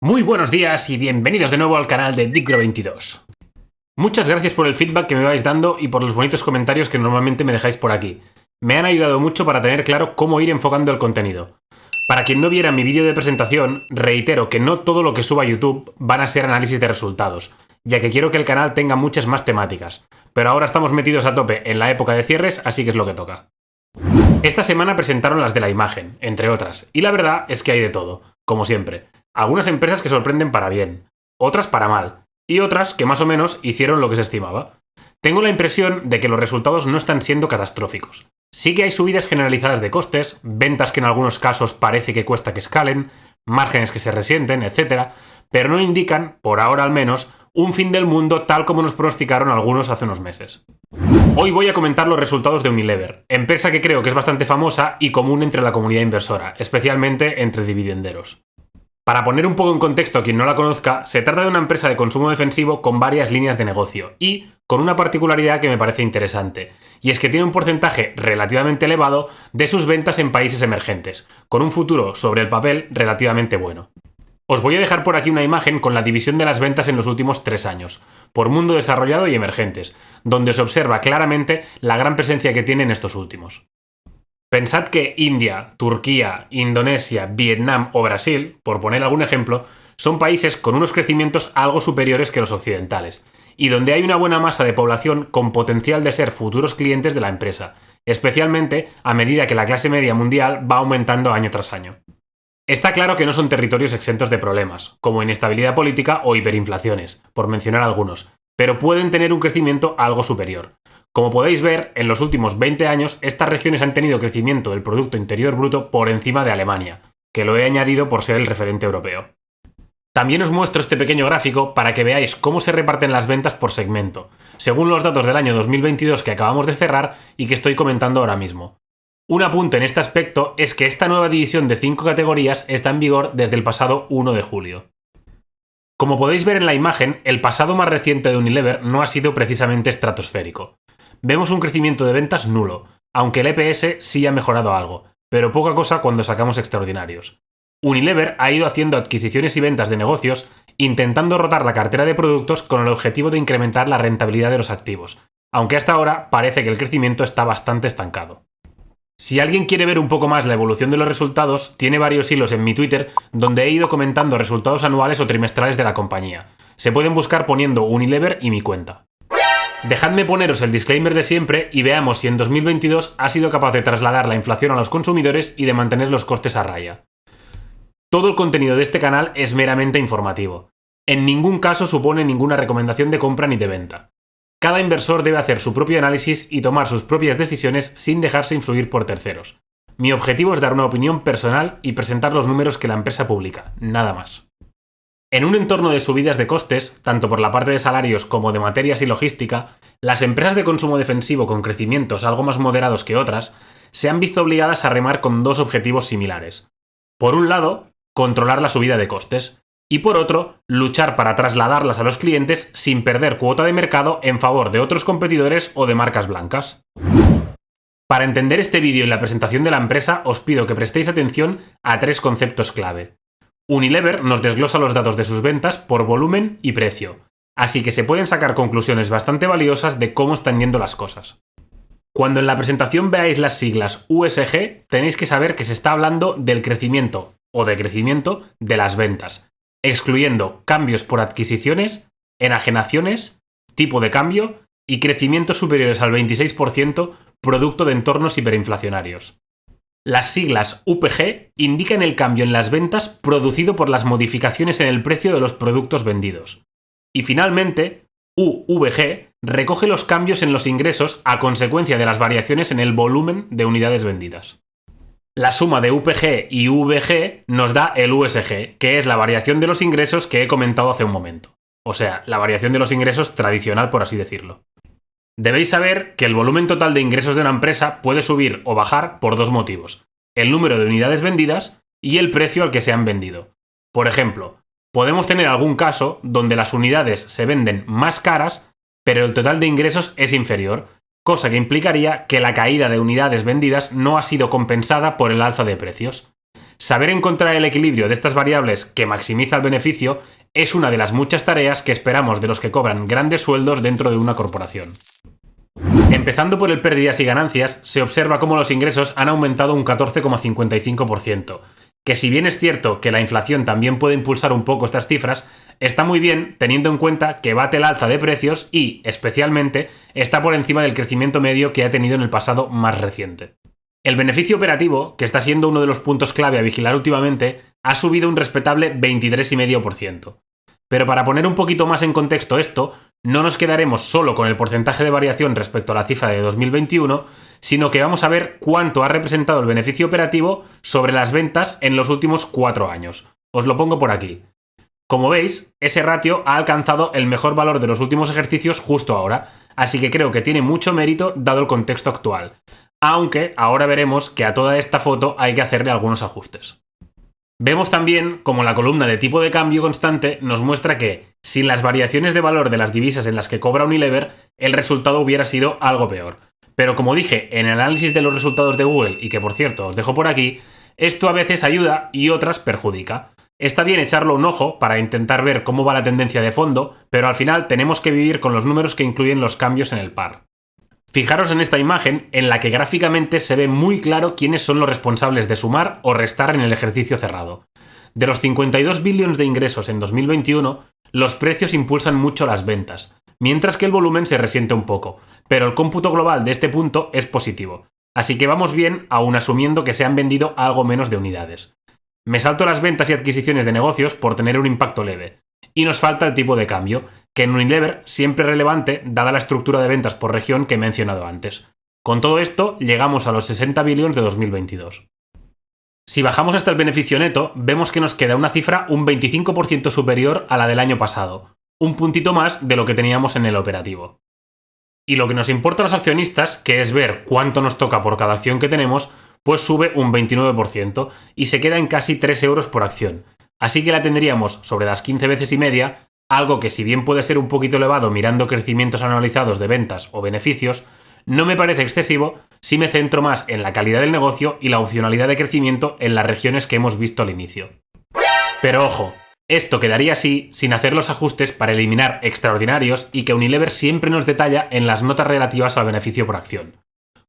Muy buenos días y bienvenidos de nuevo al canal de Dicro22. Muchas gracias por el feedback que me vais dando y por los bonitos comentarios que normalmente me dejáis por aquí. Me han ayudado mucho para tener claro cómo ir enfocando el contenido. Para quien no viera mi vídeo de presentación, reitero que no todo lo que suba a YouTube van a ser análisis de resultados, ya que quiero que el canal tenga muchas más temáticas. Pero ahora estamos metidos a tope en la época de cierres, así que es lo que toca. Esta semana presentaron las de la imagen, entre otras, y la verdad es que hay de todo, como siempre. Algunas empresas que sorprenden para bien, otras para mal, y otras que más o menos hicieron lo que se estimaba. Tengo la impresión de que los resultados no están siendo catastróficos. Sí que hay subidas generalizadas de costes, ventas que en algunos casos parece que cuesta que escalen, márgenes que se resienten, etc., pero no indican, por ahora al menos, un fin del mundo tal como nos pronosticaron algunos hace unos meses. Hoy voy a comentar los resultados de Unilever, empresa que creo que es bastante famosa y común entre la comunidad inversora, especialmente entre dividenderos. Para poner un poco en contexto a quien no la conozca, se trata de una empresa de consumo defensivo con varias líneas de negocio y con una particularidad que me parece interesante, y es que tiene un porcentaje relativamente elevado de sus ventas en países emergentes, con un futuro sobre el papel relativamente bueno. Os voy a dejar por aquí una imagen con la división de las ventas en los últimos 3 años, por mundo desarrollado y emergentes, donde se observa claramente la gran presencia que tienen estos últimos. Pensad que India, Turquía, Indonesia, Vietnam o Brasil, por poner algún ejemplo, son países con unos crecimientos algo superiores que los occidentales, y donde hay una buena masa de población con potencial de ser futuros clientes de la empresa, especialmente a medida que la clase media mundial va aumentando año tras año. Está claro que no son territorios exentos de problemas, como inestabilidad política o hiperinflaciones, por mencionar algunos, pero pueden tener un crecimiento algo superior. Como podéis ver, en los últimos 20 años, estas regiones han tenido crecimiento del Producto Interior Bruto por encima de Alemania, que lo he añadido por ser el referente europeo. También os muestro este pequeño gráfico para que veáis cómo se reparten las ventas por segmento, según los datos del año 2022 que acabamos de cerrar y que estoy comentando ahora mismo. Un apunte en este aspecto es que esta nueva división de 5 categorías está en vigor desde el pasado 1 de julio. Como podéis ver en la imagen, el pasado más reciente de Unilever no ha sido precisamente estratosférico. Vemos un crecimiento de ventas nulo, aunque el EPS sí ha mejorado algo, pero poca cosa cuando sacamos extraordinarios. Unilever ha ido haciendo adquisiciones y ventas de negocios, intentando rotar la cartera de productos con el objetivo de incrementar la rentabilidad de los activos, aunque hasta ahora parece que el crecimiento está bastante estancado. Si alguien quiere ver un poco más la evolución de los resultados, tiene varios hilos en mi Twitter donde he ido comentando resultados anuales o trimestrales de la compañía. Se pueden buscar poniendo Unilever y mi cuenta. Dejadme poneros el disclaimer de siempre y veamos si en 2022 ha sido capaz de trasladar la inflación a los consumidores y de mantener los costes a raya. Todo el contenido de este canal es meramente informativo. En ningún caso supone ninguna recomendación de compra ni de venta. Cada inversor debe hacer su propio análisis y tomar sus propias decisiones sin dejarse influir por terceros. Mi objetivo es dar una opinión personal y presentar los números que la empresa publica, nada más. En un entorno de subidas de costes, tanto por la parte de salarios como de materias y logística, las empresas de consumo defensivo con crecimientos algo más moderados que otras se han visto obligadas a remar con dos objetivos similares. Por un lado, controlar la subida de costes, y por otro, luchar para trasladarlas a los clientes sin perder cuota de mercado en favor de otros competidores o de marcas blancas. Para entender este vídeo y la presentación de la empresa, os pido que prestéis atención a 3 conceptos clave. Unilever nos desglosa los datos de sus ventas por volumen y precio, así que se pueden sacar conclusiones bastante valiosas de cómo están yendo las cosas. Cuando en la presentación veáis las siglas USG, tenéis que saber que se está hablando del crecimiento o decrecimiento de las ventas, excluyendo cambios por adquisiciones, enajenaciones, tipo de cambio y crecimientos superiores al 26% producto de entornos hiperinflacionarios. Las siglas UPG indican el cambio en las ventas producido por las modificaciones en el precio de los productos vendidos. Y finalmente, UVG recoge los cambios en los ingresos a consecuencia de las variaciones en el volumen de unidades vendidas. La suma de UPG y UVG nos da el USG, que es la variación de los ingresos que he comentado hace un momento. O sea, la variación de los ingresos tradicional, por así decirlo. Debéis saber que el volumen total de ingresos de una empresa puede subir o bajar por 2 motivos: el número de unidades vendidas y el precio al que se han vendido. Por ejemplo, podemos tener algún caso donde las unidades se venden más caras, pero el total de ingresos es inferior, cosa que implicaría que la caída de unidades vendidas no ha sido compensada por el alza de precios. Saber encontrar el equilibrio de estas variables que maximiza el beneficio es una de las muchas tareas que esperamos de los que cobran grandes sueldos dentro de una corporación. Empezando por el pérdidas y ganancias, se observa cómo los ingresos han aumentado un 14,55%, que si bien es cierto que la inflación también puede impulsar un poco estas cifras, está muy bien teniendo en cuenta que bate el alza de precios y, especialmente, está por encima del crecimiento medio que ha tenido en el pasado más reciente. El beneficio operativo, que está siendo uno de los puntos clave a vigilar últimamente, ha subido un respetable 23,5%. Pero para poner un poquito más en contexto esto, no nos quedaremos solo con el porcentaje de variación respecto a la cifra de 2021, sino que vamos a ver cuánto ha representado el beneficio operativo sobre las ventas en los últimos 4 años. Os lo pongo por aquí. Como veis, ese ratio ha alcanzado el mejor valor de los últimos ejercicios justo ahora, así que creo que tiene mucho mérito dado el contexto actual. Aunque ahora veremos que a toda esta foto hay que hacerle algunos ajustes. Vemos también como la columna de tipo de cambio constante nos muestra que, sin las variaciones de valor de las divisas en las que cobra Unilever, el resultado hubiera sido algo peor. Pero como dije en el análisis de los resultados de Google, y que por cierto os dejo por aquí, esto a veces ayuda y otras perjudica. Está bien echarlo un ojo para intentar ver cómo va la tendencia de fondo, pero al final tenemos que vivir con los números que incluyen los cambios en el par. Fijaros en esta imagen en la que gráficamente se ve muy claro quiénes son los responsables de sumar o restar en el ejercicio cerrado. De los 52 billones de ingresos en 2021, los precios impulsan mucho las ventas, mientras que el volumen se resiente un poco, pero el cómputo global de este punto es positivo, así que vamos bien aún asumiendo que se han vendido algo menos de unidades. Me salto las ventas y adquisiciones de negocios por tener un impacto leve. Y nos falta el tipo de cambio, que en Unilever siempre es relevante dada la estructura de ventas por región que he mencionado antes. Con todo esto, llegamos a los 60 billones de 2022. Si bajamos hasta el beneficio neto, vemos que nos queda una cifra un 25% superior a la del año pasado, un puntito más de lo que teníamos en el operativo. Y lo que nos importa a los accionistas, que es ver cuánto nos toca por cada acción que tenemos, pues sube un 29% y se queda en casi 3 euros por acción. Así que la tendríamos sobre las 15 veces y media, algo que si bien puede ser un poquito elevado mirando crecimientos anualizados de ventas o beneficios, no me parece excesivo si me centro más en la calidad del negocio y la opcionalidad de crecimiento en las regiones que hemos visto al inicio. Pero ojo, esto quedaría así sin hacer los ajustes para eliminar extraordinarios y que Unilever siempre nos detalla en las notas relativas al beneficio por acción.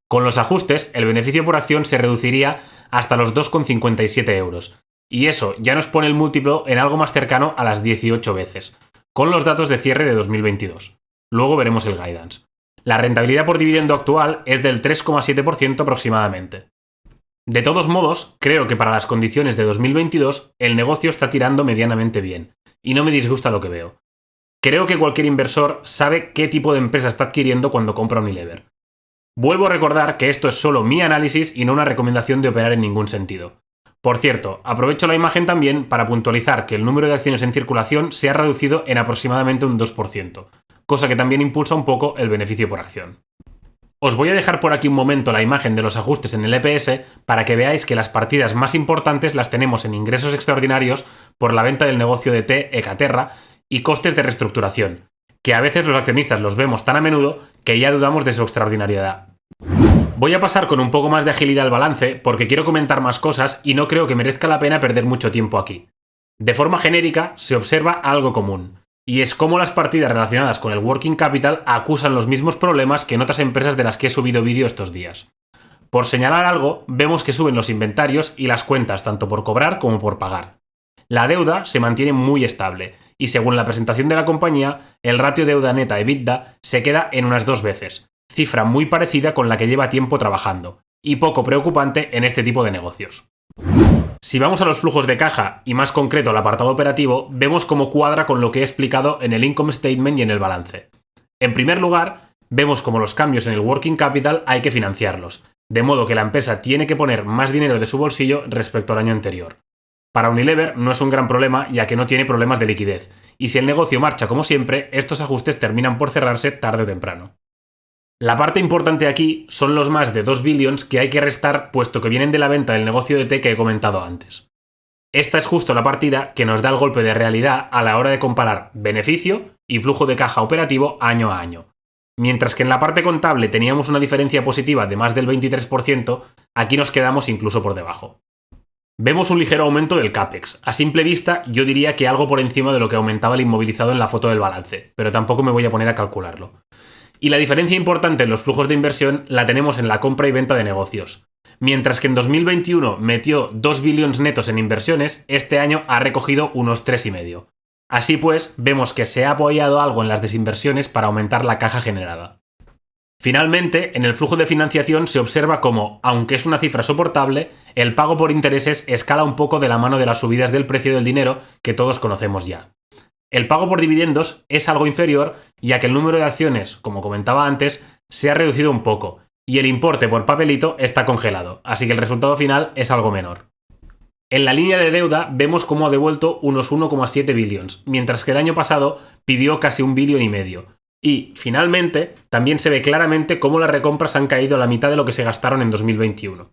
Con los ajustes, el beneficio por acción se reduciría hasta los 2,57 euros, y eso ya nos pone el múltiplo en algo más cercano a las 18 veces, con los datos de cierre de 2022. Luego veremos el guidance. La rentabilidad por dividendo actual es del 3,7% aproximadamente. De todos modos, creo que para las condiciones de 2022 el negocio está tirando medianamente bien, y no me disgusta lo que veo. Creo que cualquier inversor sabe qué tipo de empresa está adquiriendo cuando compra Unilever. Vuelvo a recordar que esto es solo mi análisis y no una recomendación de operar en ningún sentido. Por cierto, aprovecho la imagen también para puntualizar que el número de acciones en circulación se ha reducido en aproximadamente un 2%, cosa que también impulsa un poco el beneficio por acción. Os voy a dejar por aquí un momento la imagen de los ajustes en el EPS para que veáis que las partidas más importantes las tenemos en ingresos extraordinarios por la venta del negocio de té Ecaterra y costes de reestructuración, que a veces los accionistas los vemos tan a menudo que ya dudamos de su extraordinariedad. Voy a pasar con un poco más de agilidad al balance porque quiero comentar más cosas y no creo que merezca la pena perder mucho tiempo aquí. De forma genérica, se observa algo común, y es cómo las partidas relacionadas con el working capital acusan los mismos problemas que en otras empresas de las que he subido vídeo estos días. Por señalar algo, vemos que suben los inventarios y las cuentas tanto por cobrar como por pagar. La deuda se mantiene muy estable, y según la presentación de la compañía, el ratio deuda neta EBITDA se queda en unas 2 veces, cifra muy parecida con la que lleva tiempo trabajando, y poco preocupante en este tipo de negocios. Si vamos a los flujos de caja, y más concreto al apartado operativo, vemos cómo cuadra con lo que he explicado en el income statement y en el balance. En primer lugar, vemos cómo los cambios en el working capital hay que financiarlos, de modo que la empresa tiene que poner más dinero de su bolsillo respecto al año anterior. Para Unilever no es un gran problema ya que no tiene problemas de liquidez, y si el negocio marcha como siempre, estos ajustes terminan por cerrarse tarde o temprano. La parte importante aquí son los más de 2 billions que hay que restar puesto que vienen de la venta del negocio de té que he comentado antes. Esta es justo la partida que nos da el golpe de realidad a la hora de comparar beneficio y flujo de caja operativo año a año. Mientras que en la parte contable teníamos una diferencia positiva de más del 23%, aquí nos quedamos incluso por debajo. Vemos un ligero aumento del CAPEX. A simple vista, yo diría que algo por encima de lo que aumentaba el inmovilizado en la foto del balance, pero tampoco me voy a poner a calcularlo. Y la diferencia importante en los flujos de inversión la tenemos en la compra y venta de negocios. Mientras que en 2021 metió 2 billones netos en inversiones, este año ha recogido unos 3,5. Así pues, vemos que se ha apoyado algo en las desinversiones para aumentar la caja generada. Finalmente, en el flujo de financiación se observa cómo, aunque es una cifra soportable, el pago por intereses escala un poco de la mano de las subidas del precio del dinero que todos conocemos ya. El pago por dividendos es algo inferior, ya que el número de acciones, como comentaba antes, se ha reducido un poco, y el importe por papelito está congelado, así que el resultado final es algo menor. En la línea de deuda vemos cómo ha devuelto unos 1,7 billones, mientras que el año pasado pidió casi 1,5 billones. Y, finalmente, también se ve claramente cómo las recompras han caído a la mitad de lo que se gastaron en 2021.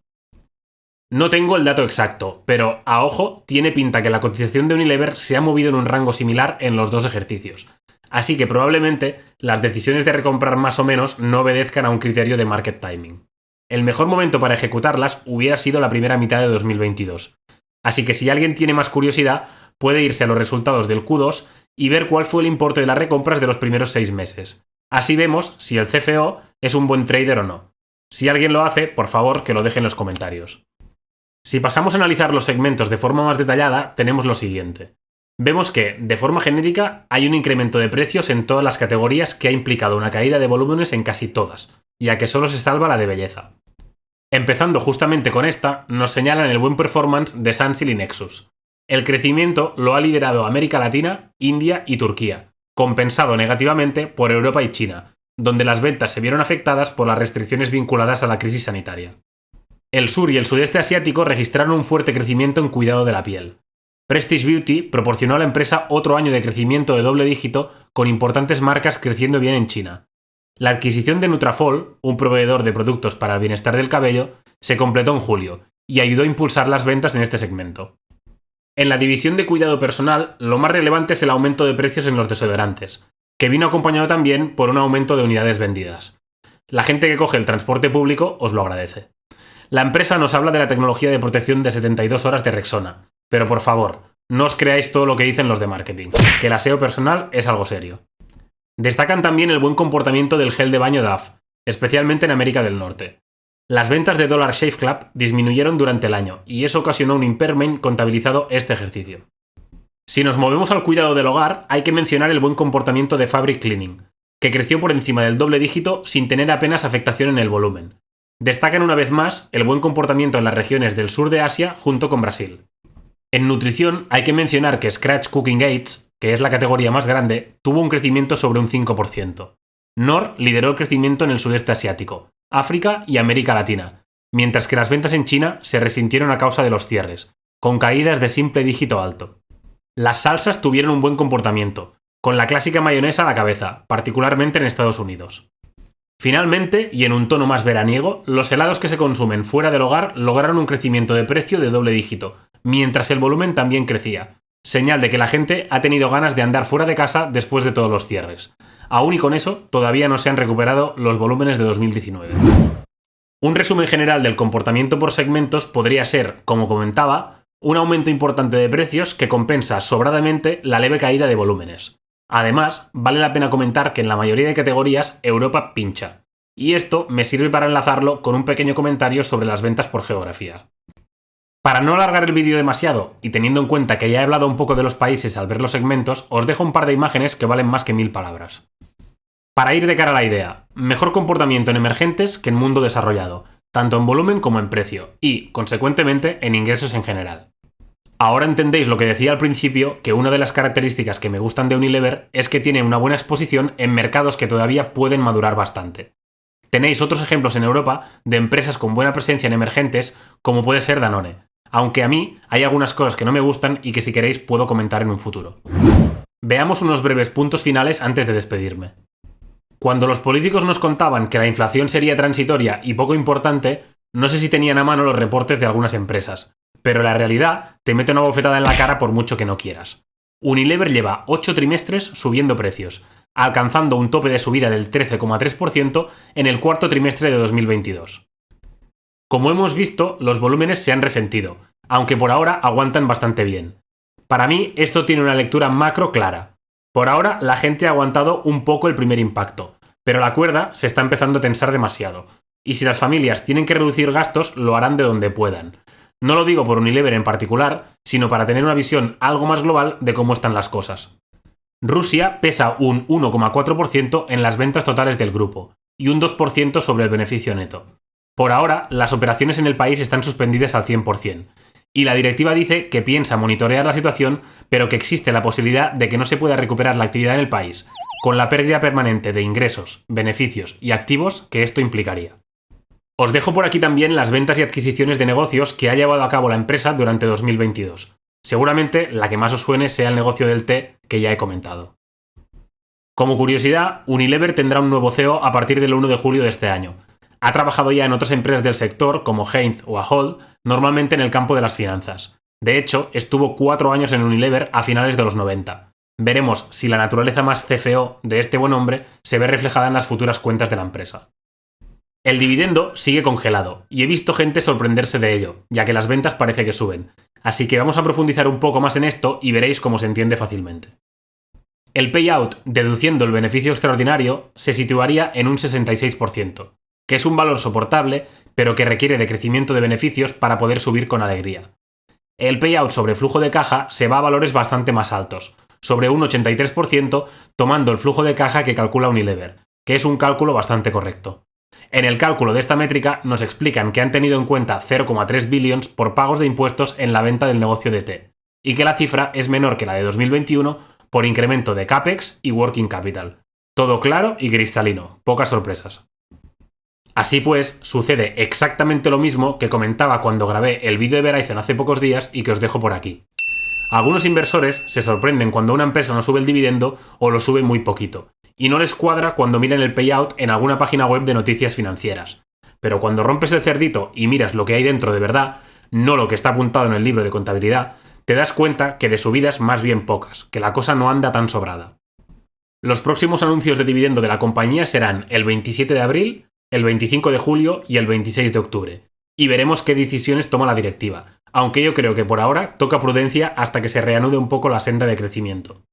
No tengo el dato exacto, pero a ojo tiene pinta que la cotización de Unilever se ha movido en un rango similar en los dos ejercicios. Así que probablemente las decisiones de recomprar más o menos no obedezcan a un criterio de market timing. El mejor momento para ejecutarlas hubiera sido la primera mitad de 2022. Así que si alguien tiene más curiosidad, puede irse a los resultados del Q2 y ver cuál fue el importe de las recompras de los primeros 6 meses. Así vemos si el CFO es un buen trader o no. Si alguien lo hace, por favor que lo deje en los comentarios. Si pasamos a analizar los segmentos de forma más detallada, tenemos lo siguiente. Vemos que, de forma genérica, hay un incremento de precios en todas las categorías que ha implicado una caída de volúmenes en casi todas, ya que solo se salva la de belleza. Empezando justamente con esta, nos señalan el buen performance de Sunsilk y Nexus. El crecimiento lo ha liderado América Latina, India y Turquía, compensado negativamente por Europa y China, donde las ventas se vieron afectadas por las restricciones vinculadas a la crisis sanitaria. El sur y el sudeste asiático registraron un fuerte crecimiento en cuidado de la piel. Prestige Beauty proporcionó a la empresa otro año de crecimiento de doble dígito con importantes marcas creciendo bien en China. La adquisición de Nutrafol, un proveedor de productos para el bienestar del cabello, se completó en julio y ayudó a impulsar las ventas en este segmento. En la división de cuidado personal, lo más relevante es el aumento de precios en los desodorantes, que vino acompañado también por un aumento de unidades vendidas. La gente que coge el transporte público os lo agradece. La empresa nos habla de la tecnología de protección de 72 horas de Rexona, pero por favor, no os creáis todo lo que dicen los de marketing, que el aseo personal es algo serio. Destacan también el buen comportamiento del gel de baño DAF, especialmente en América del Norte. Las ventas de Dollar Shave Club disminuyeron durante el año, y eso ocasionó un impairment contabilizado este ejercicio. Si nos movemos al cuidado del hogar, hay que mencionar el buen comportamiento de Fabric Cleaning, que creció por encima del doble dígito sin tener apenas afectación en el volumen. Destacan una vez más el buen comportamiento en las regiones del sur de Asia junto con Brasil. En nutrición hay que mencionar que Scratch Cooking Aids, que es la categoría más grande, tuvo un crecimiento sobre un 5%. Knorr lideró el crecimiento en el sudeste asiático, África y América Latina, mientras que las ventas en China se resintieron a causa de los cierres, con caídas de simple dígito alto. Las salsas tuvieron un buen comportamiento, con la clásica mayonesa a la cabeza, particularmente en Estados Unidos. Finalmente, y en un tono más veraniego, los helados que se consumen fuera del hogar lograron un crecimiento de precio de doble dígito, mientras el volumen también crecía, señal de que la gente ha tenido ganas de andar fuera de casa después de todos los cierres. Aún y con eso, todavía no se han recuperado los volúmenes de 2019. Un resumen general del comportamiento por segmentos podría ser, como comentaba, un aumento importante de precios que compensa sobradamente la leve caída de volúmenes. Además, vale la pena comentar que en la mayoría de categorías Europa pincha. Y esto me sirve para enlazarlo con un pequeño comentario sobre las ventas por geografía. Para no alargar el vídeo demasiado, y teniendo en cuenta que ya he hablado un poco de los países al ver los segmentos, os dejo un par de imágenes que valen más que 1000 palabras. Para ir de cara a la idea, mejor comportamiento en emergentes que en mundo desarrollado, tanto en volumen como en precio, y, consecuentemente, en ingresos en general. Ahora entendéis lo que decía al principio, que una de las características que me gustan de Unilever es que tiene una buena exposición en mercados que todavía pueden madurar bastante. Tenéis otros ejemplos en Europa de empresas con buena presencia en emergentes, como puede ser Danone, aunque a mí hay algunas cosas que no me gustan y que si queréis puedo comentar en un futuro. Veamos unos breves puntos finales antes de despedirme. Cuando los políticos nos contaban que la inflación sería transitoria y poco importante, no sé si tenían a mano los reportes de algunas empresas, pero la realidad te mete una bofetada en la cara por mucho que no quieras. Unilever lleva 8 trimestres subiendo precios, alcanzando un tope de subida del 13,3% en el cuarto trimestre de 2022. Como hemos visto, los volúmenes se han resentido, aunque por ahora aguantan bastante bien. Para mí esto tiene una lectura macro clara. Por ahora la gente ha aguantado un poco el primer impacto, pero la cuerda se está empezando a tensar demasiado. Y si las familias tienen que reducir gastos, lo harán de donde puedan. No lo digo por Unilever en particular, sino para tener una visión algo más global de cómo están las cosas. Rusia pesa un 1,4% en las ventas totales del grupo y un 2% sobre el beneficio neto. Por ahora, las operaciones en el país están suspendidas al 100%, y la directiva dice que piensa monitorear la situación, pero que existe la posibilidad de que no se pueda recuperar la actividad en el país, con la pérdida permanente de ingresos, beneficios y activos que esto implicaría. Os dejo por aquí también las ventas y adquisiciones de negocios que ha llevado a cabo la empresa durante 2022. Seguramente la que más os suene sea el negocio del té que ya he comentado. Como curiosidad, Unilever tendrá un nuevo CEO a partir del 1 de julio de este año. Ha trabajado ya en otras empresas del sector como Heinz o Ahold, normalmente en el campo de las finanzas. De hecho, estuvo 4 años en Unilever a finales de los 90. Veremos si la naturaleza más CFO de este buen hombre se ve reflejada en las futuras cuentas de la empresa. El dividendo sigue congelado, y he visto gente sorprenderse de ello, ya que las ventas parece que suben. Así que vamos a profundizar un poco más en esto y veréis cómo se entiende fácilmente. El payout, deduciendo el beneficio extraordinario, se situaría en un 66%, que es un valor soportable, pero que requiere de crecimiento de beneficios para poder subir con alegría. El payout sobre flujo de caja se va a valores bastante más altos, sobre un 83%, tomando el flujo de caja que calcula Unilever, que es un cálculo bastante correcto. En el cálculo de esta métrica nos explican que han tenido en cuenta 0,3 billions por pagos de impuestos en la venta del negocio de té, y que la cifra es menor que la de 2021 por incremento de CAPEX y Working Capital. Todo claro y cristalino, pocas sorpresas. Así pues, sucede exactamente lo mismo que comentaba cuando grabé el vídeo de Verizon hace pocos días y que os dejo por aquí. Algunos inversores se sorprenden cuando una empresa no sube el dividendo o lo sube muy poquito, y no les cuadra cuando miran el payout en alguna página web de noticias financieras. Pero cuando rompes el cerdito y miras lo que hay dentro de verdad, no lo que está apuntado en el libro de contabilidad, te das cuenta que de subidas más bien pocas, que la cosa no anda tan sobrada. Los próximos anuncios de dividendo de la compañía serán el 27 de abril, el 25 de julio y el 26 de octubre, y veremos qué decisiones toma la directiva, aunque yo creo que por ahora toca prudencia hasta que se reanude un poco la senda de crecimiento.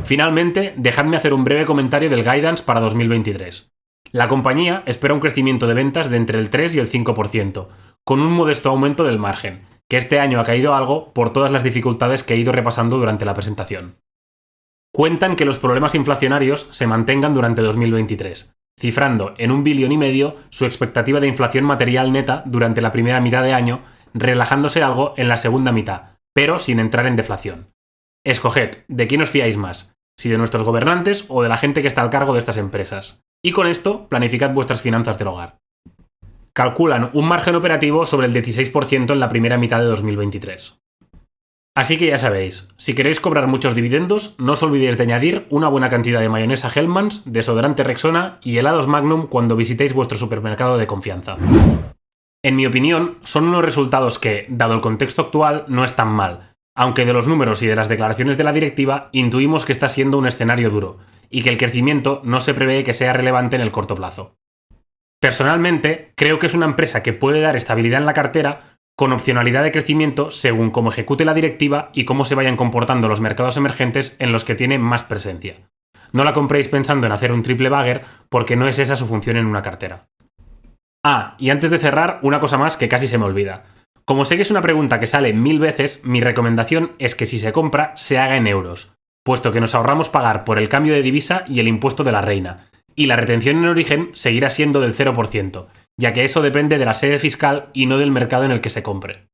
Finalmente, dejadme hacer un breve comentario del guidance para 2023. La compañía espera un crecimiento de ventas de entre el 3 y el 5%, con un modesto aumento del margen, que este año ha caído algo por todas las dificultades que he ido repasando durante la presentación. Cuentan que los problemas inflacionarios se mantengan durante 2023, cifrando en 1,5 billones su expectativa de inflación material neta durante la primera mitad de año, relajándose algo en la segunda mitad, pero sin entrar en deflación. Escoged de quién os fiáis más, si de nuestros gobernantes o de la gente que está al cargo de estas empresas. Y con esto, planificad vuestras finanzas del hogar. Calculan un margen operativo sobre el 16% en la primera mitad de 2023. Así que ya sabéis, si queréis cobrar muchos dividendos, no os olvidéis de añadir una buena cantidad de mayonesa Hellmann's, desodorante Rexona y helados Magnum cuando visitéis vuestro supermercado de confianza. En mi opinión, son unos resultados que, dado el contexto actual, no están mal, aunque de los números y de las declaraciones de la directiva intuimos que está siendo un escenario duro, y que el crecimiento no se prevé que sea relevante en el corto plazo. Personalmente, creo que es una empresa que puede dar estabilidad en la cartera, con opcionalidad de crecimiento según cómo ejecute la directiva y cómo se vayan comportando los mercados emergentes en los que tiene más presencia. No la compréis pensando en hacer un triple bagger, porque no es esa su función en una cartera. Ah, y antes de cerrar, una cosa más que casi se me olvida. Como sé que es una pregunta que sale 1000 veces, mi recomendación es que si se compra, se haga en euros, puesto que nos ahorramos pagar por el cambio de divisa y el impuesto de la reina, y la retención en origen seguirá siendo del 0%, ya que eso depende de la sede fiscal y no del mercado en el que se compre.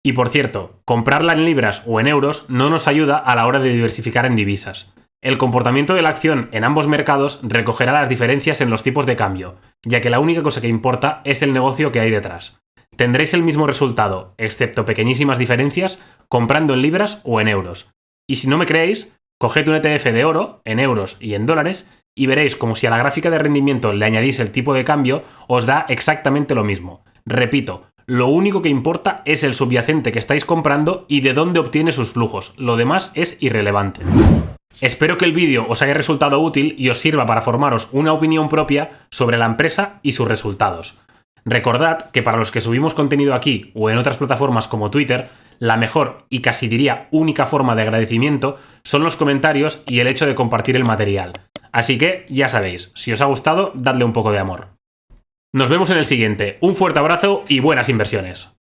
Y por cierto, comprarla en libras o en euros no nos ayuda a la hora de diversificar en divisas. El comportamiento de la acción en ambos mercados recogerá las diferencias en los tipos de cambio, ya que la única cosa que importa es el negocio que hay detrás. Tendréis el mismo resultado, excepto pequeñísimas diferencias, comprando en libras o en euros. Y si no me creéis, coged un ETF de oro, en euros y en dólares, y veréis como si a la gráfica de rendimiento le añadís el tipo de cambio, os da exactamente lo mismo. Repito, lo único que importa es el subyacente que estáis comprando y de dónde obtiene sus flujos, lo demás es irrelevante. Espero que el vídeo os haya resultado útil y os sirva para formaros una opinión propia sobre la empresa y sus resultados. Recordad que para los que subimos contenido aquí o en otras plataformas como Twitter, la mejor y casi diría única forma de agradecimiento son los comentarios y el hecho de compartir el material. Así que, ya sabéis, si os ha gustado, dadle un poco de amor. Nos vemos en el siguiente. Un fuerte abrazo y buenas inversiones.